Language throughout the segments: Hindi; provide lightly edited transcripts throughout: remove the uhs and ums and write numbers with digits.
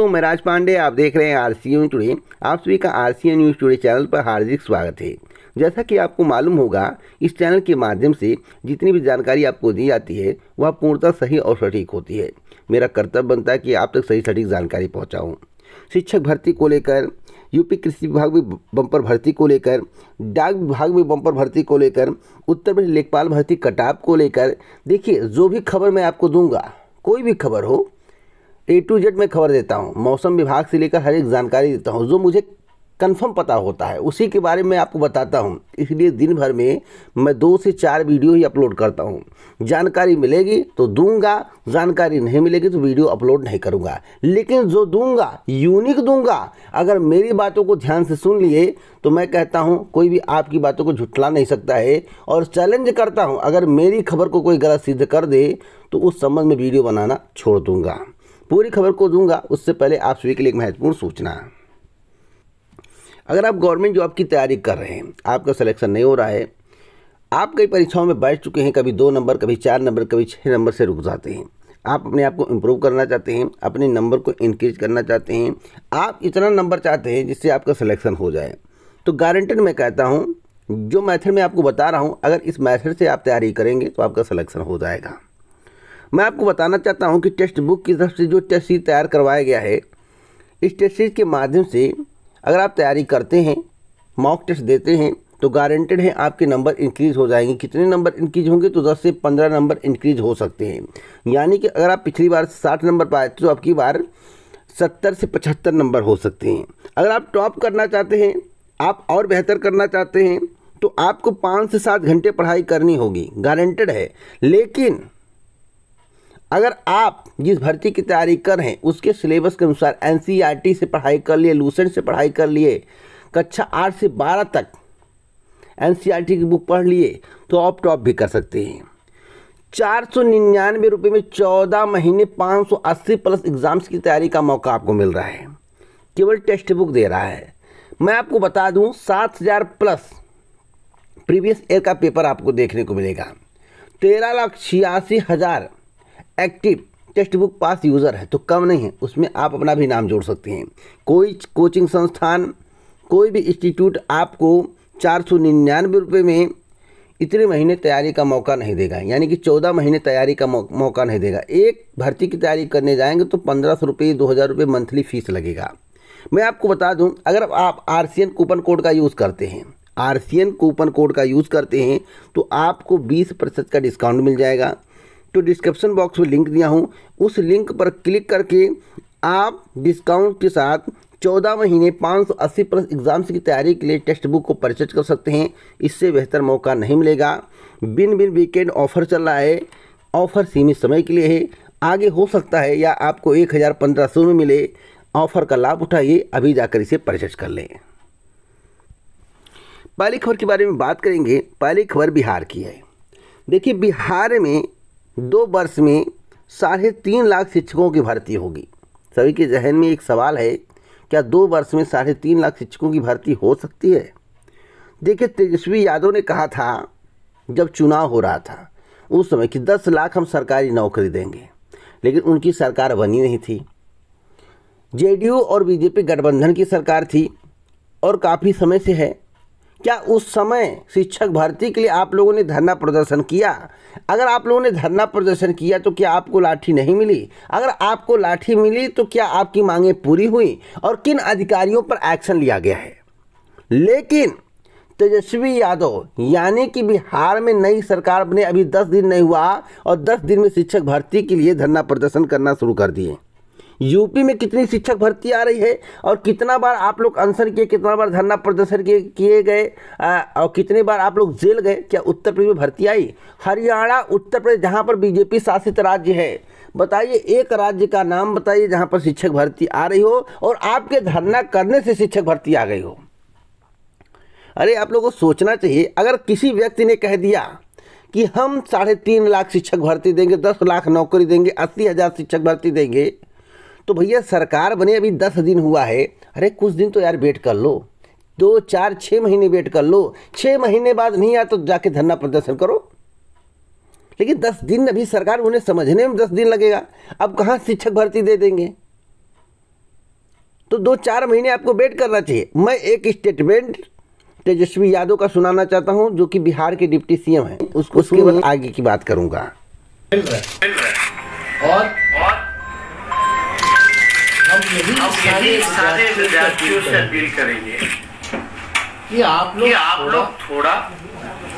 दोस्तों, मैं राज पांडे, आप देख रहे हैं आरसीएन न्यूज़ टुडे। आप सभी का आरसीएन न्यूज़ टुडे चैनल पर हार्दिक स्वागत है। जैसा कि आपको मालूम होगा, इस चैनल के माध्यम से जितनी भी जानकारी आपको दी जाती है वह पूर्णतः सही और सटीक होती है। मेरा कर्तव्य बनता है कि आप तक सही सटीक जानकारी पहुँचाऊँ। शिक्षक भर्ती को लेकर, यूपी कृषि विभाग में बम्पर भर्ती को लेकर, डाक विभाग में बम्पर भर्ती को लेकर, उत्तर प्रदेश लेखपाल भर्ती कटाव को लेकर, देखिए जो भी खबर मैं आपको दूंगा, कोई भी खबर हो, A to Z मैं खबर देता हूँ। मौसम विभाग से लेकर हर एक जानकारी देता हूँ, जो मुझे कंफर्म पता होता है उसी के बारे में आपको बताता हूँ। इसलिए दिन भर में मैं 2 से 4 वीडियो ही अपलोड करता हूँ। जानकारी मिलेगी तो दूंगा, जानकारी नहीं मिलेगी तो वीडियो अपलोड नहीं करूँगा। लेकिन जो दूंगा यूनिक दूंगा। अगर मेरी बातों को ध्यान से सुन लिए तो मैं कहता हूँ कोई भी आपकी बातों को झुठला नहीं सकता है। और चैलेंज करता हूँ, अगर मेरी खबर को कोई गलत सिद्ध कर दे तो उस संबंध में वीडियो बनाना छोड़ दूंगा। पूरी खबर को दूंगा, उससे पहले आप सभी के लिए एक महत्वपूर्ण सूचना। अगर आप गवर्नमेंट जॉब की तैयारी कर रहे हैं, आपका सिलेक्शन नहीं हो रहा है, आप कई परीक्षाओं में बैठ चुके हैं, कभी 2 नंबर, कभी 4 नंबर, कभी 6 नंबर से रुक जाते हैं, आप अपने आप को इम्प्रूव करना चाहते हैं, अपने नंबर को इंक्रीज करना चाहते हैं, आप इतना नंबर चाहते हैं जिससे आपका सिलेक्शन हो जाए, तो गारंटेड मैं कहता हूँ, जो मेथड मैं आपको बता रहा हूँ, अगर इस मेथड से आप तैयारी करेंगे तो आपका सिलेक्शन हो जाएगा। मैं आपको बताना चाहता हूं कि टेक्स्ट बुक की तरफ से जो टेस्ट सीट तैयार करवाया गया है, इस टेस्ट सीट के माध्यम से अगर आप तैयारी करते हैं, मॉक टेस्ट देते हैं, तो गारंटेड है आपके नंबर इंक्रीज हो जाएंगे। कितने नंबर इंक्रीज होंगे? तो 10 से 15 नंबर इंक्रीज हो सकते हैं। यानी कि अगर आप पिछली बार 60 नंबर पाए तो अब की बार 70 से 75 नंबर हो सकते हैं। अगर आप टॉप करना चाहते हैं, आप और बेहतर करना चाहते हैं, तो आपको 5 से 7 घंटे पढ़ाई करनी होगी, गारंटेड है। लेकिन अगर आप जिस भर्ती की तैयारी कर रहे हैं उसके सिलेबस के अनुसार एनसीईआरटी से पढ़ाई कर लिए, लूसेंट से पढ़ाई कर लिए, कक्षा 8 से 12 तक एनसीईआरटी की बुक पढ़ लिए, तो आप टॉप भी कर सकते हैं। 499 रुपये में 14 महीने 580 प्लस एग्जाम्स की तैयारी का मौका आपको मिल रहा है। केवल टेक्स्ट बुक दे रहा है। मैं आपको बता दूं, 7000 प्लस प्रीवियस ईयर का पेपर आपको देखने को मिलेगा। 13,86,000 एक्टिव टेक्स्ट बुक पास यूज़र है, तो कम नहीं है, उसमें आप अपना भी नाम जोड़ सकते हैं। कोई कोचिंग संस्थान, कोई भी इंस्टीट्यूट आपको 499 रुपये में इतने महीने तैयारी का मौका नहीं देगा, यानी कि 14 महीने तैयारी का मौका नहीं देगा। एक भर्ती की तैयारी करने जाएंगे तो 1500 रुपये, 2000 रुपये मंथली फीस लगेगा। मैं आपको बता दूं, अगर आप आरसीएन कूपन कोड का यूज़ करते हैं, आरसीएन कूपन कोड का यूज़ करते हैं तो आपको 20% का डिस्काउंट मिल जाएगा। तो डिस्क्रिप्शन बॉक्स में लिंक दिया हूँ, उस लिंक पर क्लिक करके आप डिस्काउंट के साथ 14 महीने 580 प्लस एग्जाम्स की तैयारी के लिए टेक्स्ट बुक को परचेज कर सकते हैं। इससे बेहतर मौका नहीं मिलेगा। बिन वीकेंड ऑफर चल रहा है। ऑफर सीमित समय के लिए है, आगे हो सकता है या आपको 1000-1500 में मिले। ऑफर का लाभ उठाइए, अभी जाकर इसे परचेज कर लें। पहली खबर के बारे में बात करेंगे। पहली खबर बिहार की है। देखिए, बिहार में 2 वर्ष में 3.5 लाख शिक्षकों की भर्ती होगी। सभी के जहन में एक सवाल है, क्या 2 वर्ष में 3.5 लाख शिक्षकों की भर्ती हो सकती है? देखिए, तेजस्वी यादव ने कहा था जब चुनाव हो रहा था उस समय कि 10 लाख हम सरकारी नौकरी देंगे, लेकिन उनकी सरकार बनी नहीं थी। जेडीयू और बीजेपी गठबंधन की सरकार थी और काफ़ी समय से है। क्या उस समय शिक्षक भर्ती के लिए आप लोगों ने धरना प्रदर्शन किया? अगर आप लोगों ने धरना प्रदर्शन किया तो क्या आपको लाठी नहीं मिली? अगर आपको लाठी मिली तो क्या आपकी मांगें पूरी हुई? और किन अधिकारियों पर एक्शन लिया गया है? लेकिन तेजस्वी यादव, यानी कि बिहार में नई सरकार बने अभी 10 दिन नहीं हुआ और 10 दिन में शिक्षक भर्ती के लिए धरना प्रदर्शन करना शुरू कर दिए। यूपी में कितनी शिक्षक भर्ती आ रही है और कितना बार आप लोग अनशन किए, कितना बार धरना प्रदर्शन किए गए और कितने बार आप लोग जेल गए? क्या उत्तर प्रदेश में भर्ती आई? हरियाणा, उत्तर प्रदेश, जहां पर बीजेपी शासित राज्य है, बताइए एक राज्य का नाम बताइए जहां पर शिक्षक भर्ती आ रही हो और आपके धरना करने से शिक्षक भर्ती आ गई हो। अरे आप लोगों को सोचना चाहिए। अगर किसी व्यक्ति ने कह दिया कि हम 3.5 लाख शिक्षक भर्ती देंगे, 10 लाख नौकरी देंगे, 80,000 शिक्षक भर्ती देंगे, तो भैया सरकार बने अभी 10 दिन हुआ है। अरे कुछ दिन तो यार वेट कर लो, 2, 4, 6 महीने वेट कर लो। 6 महीने बाद नहीं आया तो जाके धरना प्रदर्शन करो। लेकिन 10 दिन अभी सरकार, उन्हें समझने में 10 दिन लगेगा। अब कहाँ शिक्षक भर्ती दे देंगे? तो 2-4 महीने आपको वेट करना चाहिए। मैं एक स्टेटमेंट तेजस्वी यादव का सुनाना चाहता हूं, जो कि बिहार के डिप्टी सीएम हैं, उसके बाद आगे की बात करूंगा। और हम यही सारे विद्यार्थियों से अपील करेंगे कि आप लोग थोड़ा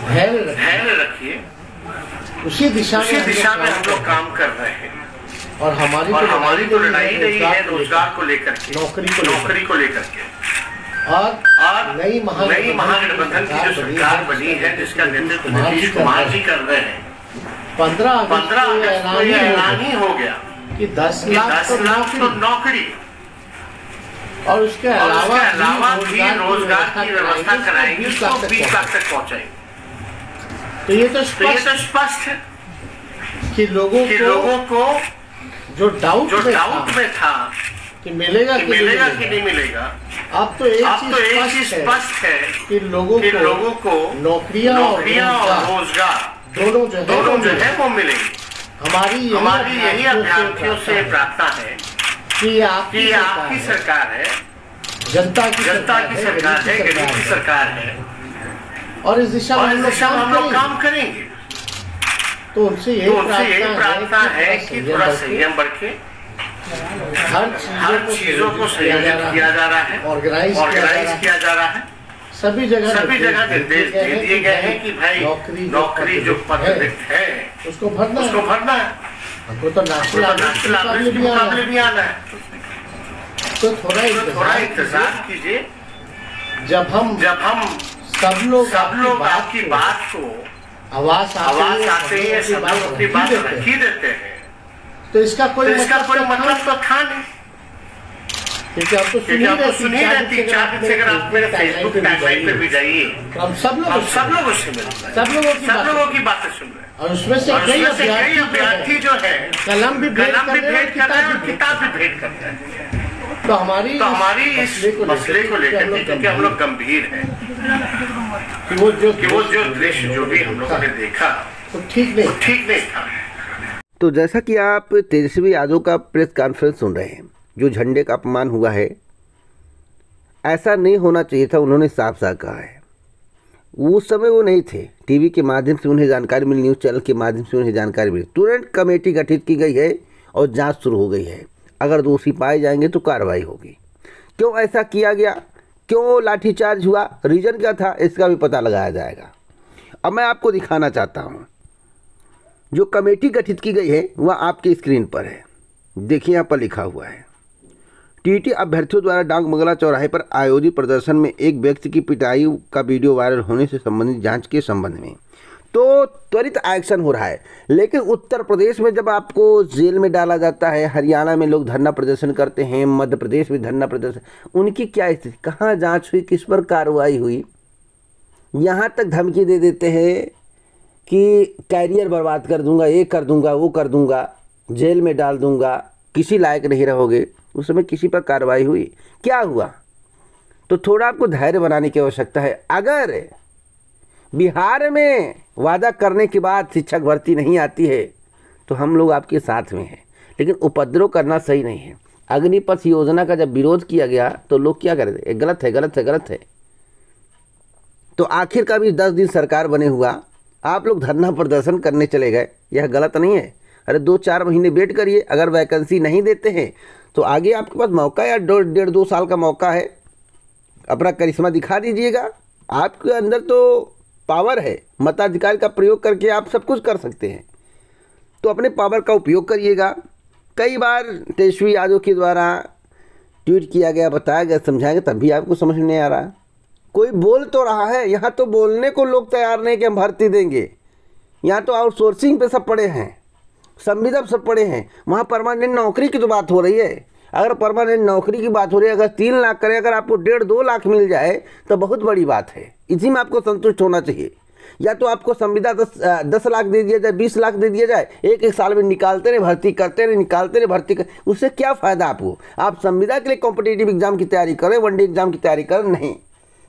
धैर्य रखिए। उसी दिशा में हम लोग काम कर रहे हैं। और हमारी तो लड़ाई नहीं है रोजगार को लेकर के, नौकरी को लेकर के। और नई महागठबंधन की जो सरकार बनी है, जिसका नेतृत्व नीतीश कुमार जी कर रहे हैं, 15 अगस्त को यह ऐलान ही हो गया कि 10 लाख तो नौकरी और उसके अलावा भी रोजगार की व्यवस्था कराएंगे, उसको 20 लाख तक पहुंचाएंगे। तो ये तो स्पष्ट है कि लोगों को जो डाउट में था कि मिलेगा कि नहीं मिलेगा, अब तो एक चीज स्पष्ट है कि लोगों को नौकरियां और रोजगार दोनों जो है वो मिलेंगे। हमारी यही अभ्यर्थियों से प्रार्थना है कि आपकी सरकार है, जनता की सरकार है, गरीब की सरकार है, और इस दिशा में हम लोग काम करेंगे। तो उनसे यही प्रार्थना है कि थोड़ा संयम बरते, हर चीजों को संयोजित किया जा रहा है, ऑर्गेनाइज किया जा रहा है। सभी जगह निर्देश दे दिए गए हैं कि भाई नौकरी जो पद रिक्त है उसको भरना है। हमको तो नेशनल मुकाबले भी आना है। तो थोड़ा इंतजार कीजिए। जब हम सब लोग आपकी बात को आवाज आते हैं, सब लोग अपनी बात रख ही देते हैं, तो इसका कोई मतलब तो था नहीं। क्योंकि आप तो सुन ही रहती 4 दिन से। अगर आप मेरे फेसबुक टाइमलाइन पे भी जाइए, हम सब लोग उससे मिलते हैं, सब लोगों की बातें सुन रहे हैं। और उसमें से कई अभ्यर्थी जो है कलम भी भेंट कर रहे हैं और किताब भी भेंट करते हैं। तो हमारी इस मसले को लेकर के, क्योंकि हम लोग गंभीर हैं कि वो जो दृश्य जो भी हम लोगों ने देखा तो ठीक नहीं था। तो जैसा कि आप तेजस्वी यादव का प्रेस कॉन्फ्रेंस सुन रहे हैं, जो झंडे का अपमान हुआ है, ऐसा नहीं होना चाहिए था। उन्होंने साफ साफ कहा है। उस समय वो नहीं थे, टीवी के माध्यम से उन्हें जानकारी मिली, न्यूज़ चैनल के माध्यम से उन्हें जानकारी मिली, तुरंत कमेटी गठित की गई है और जांच शुरू हो गई है। अगर दोषी पाए जाएंगे तो कार्रवाई होगी। क्यों ऐसा किया गया, क्यों लाठीचार्ज हुआ, रीज़न क्या था, इसका भी पता लगाया जाएगा। अब मैं आपको दिखाना चाहता हूँ जो कमेटी गठित की गई है, वह आपके स्क्रीन पर है। देखिए यहाँ पर लिखा हुआ है, टीटी अभ्यर्थियों द्वारा डांग मंगला चौराहे पर आयोजित प्रदर्शन में एक व्यक्ति की पिटाई का वीडियो वायरल होने से संबंधित जांच के संबंध में तो त्वरित एक्शन हो रहा है। लेकिन उत्तर प्रदेश में जब आपको जेल में डाला जाता है, हरियाणा में लोग धरना प्रदर्शन करते हैं, मध्य प्रदेश में धरना प्रदर्शन, उनकी क्या स्थिति, कहाँ जांच हुई, किस पर कार्रवाई हुई। यहाँ तक धमकी दे देते हैं कि कैरियर बर्बाद कर दूंगा, ये कर दूंगा, वो कर दूंगा, जेल में डाल दूंगा, किसी लायक नहीं रहोगे। उस समय किसी पर कार्रवाई हुई, क्या हुआ? तो थोड़ा आपको धैर्य बनाने की आवश्यकता है। अगर बिहार में वादा करने के बाद शिक्षक भर्ती नहीं आती है तो हम लोग आपके साथ में हैं, लेकिन उपद्रव करना सही नहीं है। अग्निपथ योजना का जब विरोध किया गया तो लोग क्या कर रहे थे, गलत है। तो आखिर का भी 10 दिन सरकार बने हुआ, आप लोग धरना प्रदर्शन करने चले गए, यह गलत नहीं है। अरे 2-4 महीने वेट करिए, अगर वैकेंसी नहीं देते हैं तो आगे आपके पास मौका, या 1.5-2 साल का मौका है, अपना करिश्मा दिखा दीजिएगा। आपके अंदर तो पावर है, मताधिकार का प्रयोग करके आप सब कुछ कर सकते हैं, तो अपने पावर का उपयोग करिएगा। कई बार तेजस्वी यादव के द्वारा ट्वीट किया गया, बताया गया, समझाया गया, तब भी आपको समझ नहीं आ रहा। कोई बोल तो रहा है, यहाँ तो बोलने को लोग तैयार नहीं कि हम भर्ती देंगे। यहाँ तो आउटसोर्सिंग पे सब पड़े हैं, संविदा सब पड़े हैं। वहाँ परमानेंट नौकरी की तो बात हो रही है। अगर परमानेंट नौकरी की बात हो रही है, अगर 3 लाख करें, अगर आपको 1.5-2 लाख मिल जाए तो बहुत बड़ी बात है। इसी में आपको संतुष्ट होना चाहिए। या तो आपको संविदा 10 लाख दे दिया जाए, 20 लाख दे दिया जाए, एक साल में निकालते रहे भर्ती, करते रहे, निकालते रहे भर्ती कर, उससे क्या फ़ायदा आपको? आप संविदा के लिए कॉम्पिटिटिव एग्जाम की तैयारी करें, वनडे एग्जाम की तैयारी करें, नहीं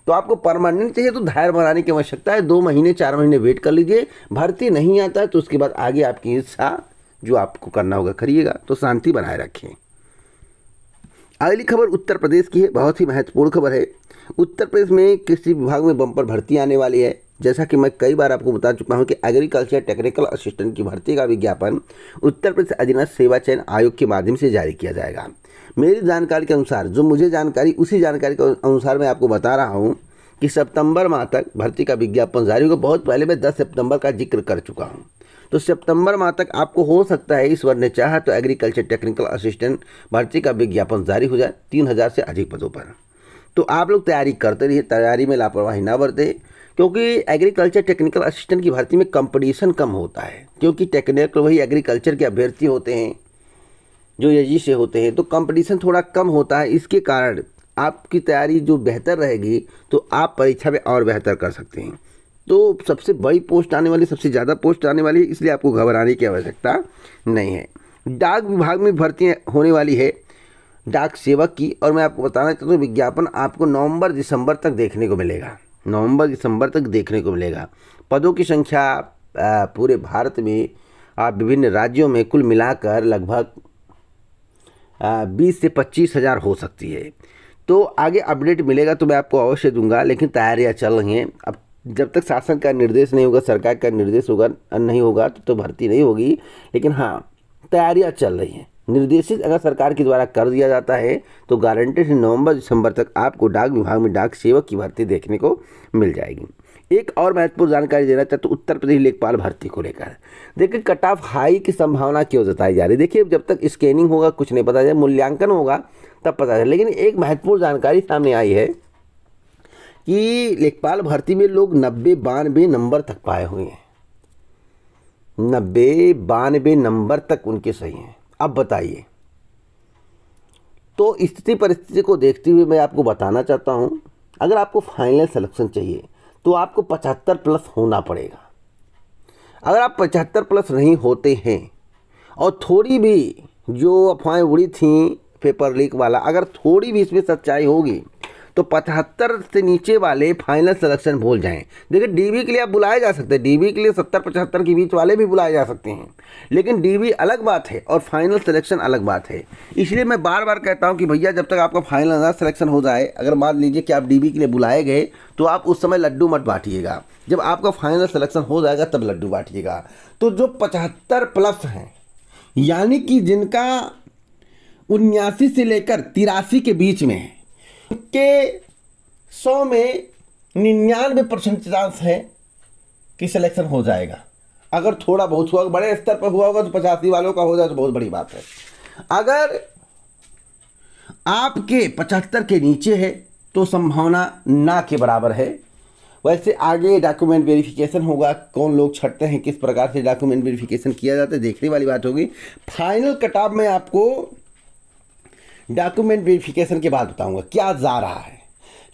तो आपको परमानेंट चाहिए। तो धैर्य बनाने की आवश्यकता है। 2 महीने 4 महीने वेट कर लीजिए। भर्ती नहीं आता है तो उसके बाद आगे आपकी इच्छा जो आपको करना होगा करिएगा। तो शांति बनाए रखें। अगली खबर उत्तर प्रदेश की है, बहुत ही महत्वपूर्ण खबर है। उत्तर प्रदेश में कृषि विभाग में बम्पर भर्ती आने वाली है। जैसा कि मैं कई बार आपको बता चुका हूं कि एग्रीकल्चर टेक्निकल असिस्टेंट की भर्ती का विज्ञापन उत्तर प्रदेश अधीनस्थ सेवा चयन आयोग के माध्यम से जारी किया जाएगा। मेरी जानकारी के अनुसार, जो मुझे जानकारी, उसी जानकारी के अनुसार मैं आपको बता रहा हूँ कि सितंबर माह तक भर्ती का विज्ञापन जारी होगा। बहुत पहले मैं 10 सितंबर का जिक्र कर चुका हूँ, तो सितंबर माह तक आपको हो सकता है ईश्वर ने चाहा तो एग्रीकल्चर टेक्निकल असिस्टेंट भर्ती का विज्ञापन जारी हो जाए 3000 से अधिक पदों पर। तो आप लोग तैयारी करते रहिए, तैयारी में लापरवाही ना बरतें, क्योंकि एग्रीकल्चर टेक्निकल असिस्टेंट की भर्ती में कंपटीशन कम होता है, क्योंकि टेक्निकल वही एग्रीकल्चर के अभ्यर्थी होते हैं जो एजी से होते हैं, तो कंपटीशन थोड़ा कम होता है। इसके कारण आपकी तैयारी जो बेहतर रहेगी तो आप परीक्षा में और बेहतर कर सकते हैं। तो सबसे बड़ी पोस्ट आने वाली, सबसे ज़्यादा पोस्ट आने वाली है, इसलिए आपको घबराने की आवश्यकता नहीं है। डाक विभाग में भर्ती होने वाली है डाक सेवक की, और मैं आपको बताना चाहता हूँ विज्ञापन आपको नवंबर दिसंबर तक देखने को मिलेगा। नवंबर दिसंबर तक देखने को मिलेगा। पदों की संख्या पूरे भारत में विभिन्न राज्यों में कुल मिलाकर लगभग 20 से 25 हज़ार हो सकती है। तो आगे अपडेट मिलेगा तो मैं आपको अवश्य दूंगा, लेकिन तैयारियां चल रही हैं। अब जब तक शासन का निर्देश नहीं होगा, सरकार का निर्देश होगा नहीं होगा तो भर्ती नहीं होगी, लेकिन हाँ तैयारियां चल रही हैं। निर्देशित अगर सरकार के द्वारा कर दिया जाता है तो गारंटेड नवंबर दिसंबर तक आपको डाक विभाग में डाक सेवक की भर्ती देखने को मिल जाएगी। एक और महत्वपूर्ण जानकारी देना चाहता हूँ उत्तर प्रदेश लेखपाल भर्ती को लेकर। देखिए कट ऑफ हाई की संभावना क्यों जताई जा रही है। देखिए जब तक स्कैनिंग होगा कुछ नहीं पता चले, मूल्यांकन होगा तब पता चले। लेकिन एक महत्वपूर्ण जानकारी सामने आई है कि लेखपाल भर्ती में लोग 90-92 नंबर तक पाए हुए हैं। 90-92 नंबर तक उनके सही हैं। अब बताइए, तो स्थिति परिस्थिति को देखते हुए मैं आपको बताना चाहता हूं, अगर आपको फाइनल सिलेक्शन चाहिए तो आपको 75 प्लस होना पड़ेगा। अगर आप 75 प्लस नहीं होते हैं और थोड़ी भी जो अफवाहें उड़ी थी पेपर लीक वाला, अगर थोड़ी भी इसमें सच्चाई होगी तो 75 से नीचे वाले फाइनल सिलेक्शन भूल जाएं। देखिए डीबी के लिए आप बुलाए जा सकते हैं, डीबी के लिए 70-75 के बीच वाले भी बुलाए जा सकते हैं, लेकिन डीबी अलग बात है और फाइनल सिलेक्शन अलग बात है। इसलिए मैं बार बार कहता हूं कि भैया जब तक आपका फाइनल ना सिलेक्शन हो जाए, अगर मान लीजिए कि आप डीबी के लिए बुलाए गए तो आप उस समय लड्डू मत बांटिएगा। जब आपका फाइनल सिलेक्शन हो जाएगा तब लड्डू बांटिएगा। तो जो 75 प्लस हैं, यानी कि जिनका 79 से लेकर 83 के बीच में है, के 100 में 99% चांस है कि सिलेक्शन हो जाएगा। अगर थोड़ा बहुत हुआ, बड़े स्तर पर हुआ होगा तो 85 वालों का हो जाए तो बहुत बड़ी बात है। अगर आपके 75 के नीचे है तो संभावना ना के बराबर है। वैसे आगे डॉक्यूमेंट वेरिफिकेशन होगा, कौन लोग छटते हैं, किस प्रकार से डॉक्यूमेंट वेरिफिकेशन किया जाता है, देखने वाली बात होगी। फाइनल कट ऑफ में आपको डॉक्यूमेंट वेरिफिकेशन के बाद बताऊंगा क्या जा रहा है।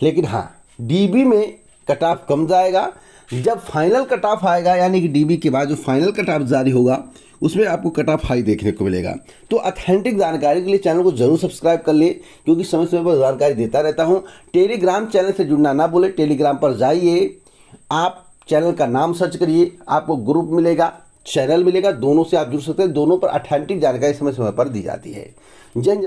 लेकिन हाँ, डीबी में कट ऑफ कम जाएगा। जब फाइनल कट ऑफ आएगा, यानी कि डीबी के बाद जो फाइनल कट ऑफ जारी होगा उसमें आपको कट ऑफ हाई देखने को मिलेगा। तो ऑथेंटिक जानकारी के लिए चैनल को जरूर सब्सक्राइब कर ले, क्योंकि समय समय पर जानकारी देता रहता हूँ। टेलीग्राम चैनल से जुड़ना ना भूले, टेलीग्राम पर जाइए, आप चैनल का नाम सर्च करिए, आपको ग्रुप मिलेगा, चैनल मिलेगा, दोनों से आप जुड़ सकते हैं। दोनों पर ऑथेंटिक जानकारी समय समय पर दी जाती है। जय